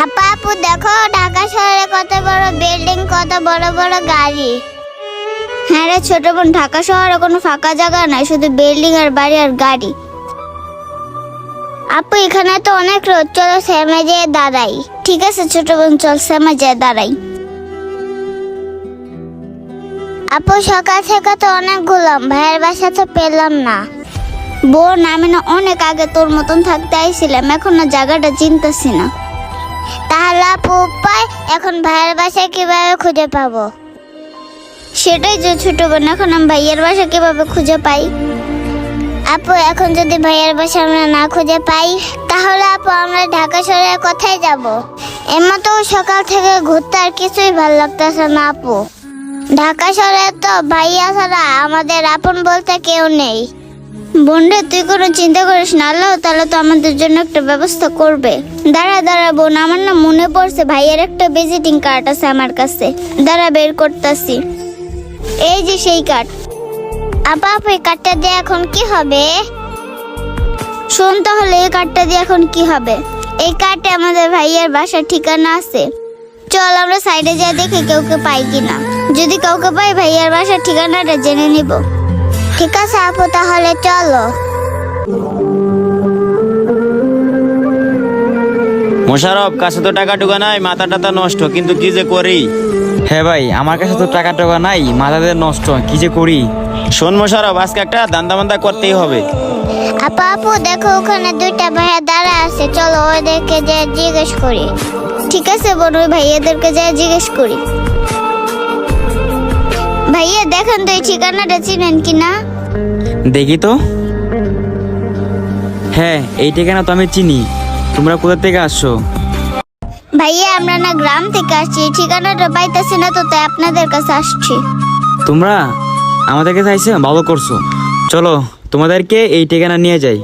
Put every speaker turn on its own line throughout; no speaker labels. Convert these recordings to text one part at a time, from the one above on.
আপা আপু দেখো ঢাকা শহরে কত বড় বিল্ডিং, কত বড় বড় গাড়ি। হ্যাঁ রে ছোট বোন, ঢাকা শহরে কোনো ফাঁকা জায়গা নাই, শুধু বিল্ডিং আর বাড়ি আর গাড়ি। আপু এখানে তো অনেক রোদ, চলো শ্যামে যেয়ে দাঁড়াই। ঠিক আছে ছোট বোন, চল শ্যামে যেয়ে দাঁড়াই। আপু সকাল থেকে তো অনেক ঘুরলাম, ভাইয়ের বাসা তো পেলাম না। বোন আমি না অনেক আগে তোর মতন থাকতে আইছিলাম, এখন না জায়গাটা চিনতেছি না। তাহলে আপু উপায়, এখন ভাইয়ের বাসা কিভাবে খুঁজে পাবো? সেটাই যে ছোট বোন, এখন আমি ভাইয়ের বাসা কিভাবে খুঁজে পাই? আপু এখন যদি ভাইয়ের বাসা আমরা না খুঁজে পাই, তাহলে আপু আমরা ঢাকা শহরে কোথায় যাব? এমন তো সকাল থেকে ঘুরতে আর কিছুই ভালো লাগতেছে না আপু। ঢাকা শহরে তো ভাইয়া ছাড়া আমাদের আপন বলতে কেউ নেই। বোনরে তুই কোনো চিন্তা করিস না, আল্লাহ তাআলা তো আমাদের জন্য একটা ব্যবস্থা করবে। দাঁড়া দাঁড়া বোন, আমার না মনে পড়ছে ভাইয়ের একটা ভিজিটিং কার্ড আছে আমার কাছে, দাঁড়া বের করতেছি। এই যে সেই কার্ড। আপা আপু এই কার্ডটা দিয়ে এখন কি হবে? শোন তাহলে, এই কার্ডটা দিয়ে এখন কি হবে? এই কার্ডে আমাদের ভাইয়ের বাসার ঠিকানা আছে। চল আমরা সাইডে যা দেখি কাউকে পাই কিনা। যদি কাউকে পাই ভাইয়ার বাসার ঠিকানাটা জেনে নিব। ঠিক আছে আপু তাহলে চলো।
মোশারফ কাছে তো টাকা টুকা নাই, মাথা টাথা নষ্ট, কিন্তু কি যে করি।
হ্যাঁ ভাই, আমার কাছে তো টাকা টাকা নাই, মাথাতে নষ্ট, কি যে করি।
শোন মোশারফ, আজকে একটা দান্দা বান্দা করতেই হবে।
আপা আপু দেখো ওখানে দুইটা ভাইয়া দাঁড়া আছে, চলো ওদেরকে যে জিজ্ঞেস করি। ঠিক আছে বোন, ওই ভাইয়াদেরকে যা জিজ্ঞেস করি। ভাইয়া দেখেন তো এই ঠিকানাটা চিনেন কিনা?
দেখি তো। হ্যাঁ, এই ঠিকানা তো আমি চিনি। তোমরা কোথা থেকে আসছো?
ভাইয়া আমরা না গ্রাম থেকে আসছি, ঠিকানাটা পাইতেছি না তো, তাই আপনাদের কাছে আসছি।
তোমরা আমাদের কাছে আইসে ভালো করছো। চলো তোমাদেরকে এই ঠিকানা নিয়ে যাই।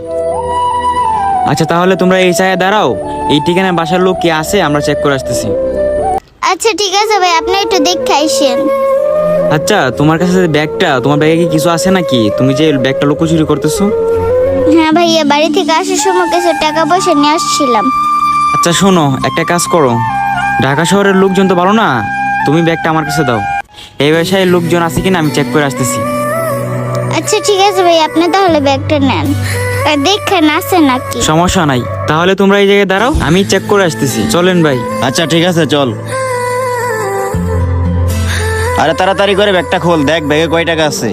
আচ্ছা তাহলে তোমরা এই জায়গায় দাঁড়াও, এই ঠিকানায় বাসার লোক কি আছে আমরা চেক করে আসতেছি।
আচ্ছা ঠিক আছে ভাই, আপনি একটু দেখে আইসেন।
আচ্ছা তোমার কাছে যে ব্যাগটা, তোমার ব্যাগে কি কিছু আছে নাকি? তুমি যে ব্যাগটা লুকোচুরি করতেছো?
হ্যাঁ ভাইয়া, বাড়ি থেকে আসার সময় কিছু টাকা পয়সা নিয়ে আসছিলাম।
আচ্ছা শোনো, একটা কাজ করো, ঢাকা শহরের লোকজন তো ভালো না, তুমি ব্যাগটা আমার কাছে দাও। এই বাসায় লোকজন আছে কিনা আমি চেক করে আসতেছি।
আচ্ছা ঠিক আছে ভাই, আপনি তাহলে ব্যাগটা নেন, আর দেখেন আছে নাকি।
সমস্যা নাই, তাহলে তোমরা এই জায়গায় দাঁড়াও, আমি চেক করে আসতেছি। চলেন ভাই।
আচ্ছা ঠিক আছে চল। আরে তাড়াতাড়ি করে ব্যাগটা খোল, দেখ ব্যাগে কয় টাকা আছে।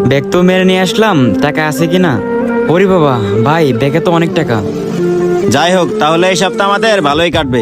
ব্যাগ তো মেরে নিয়ে আসলাম, টাকা আছে কিনা। ওরে বাবা ভাই, ব্যাগে তো অনেক টাকা।
যাই হোক, তাহলে এই সপ্তাহ আমাদের ভালোই কাটবে।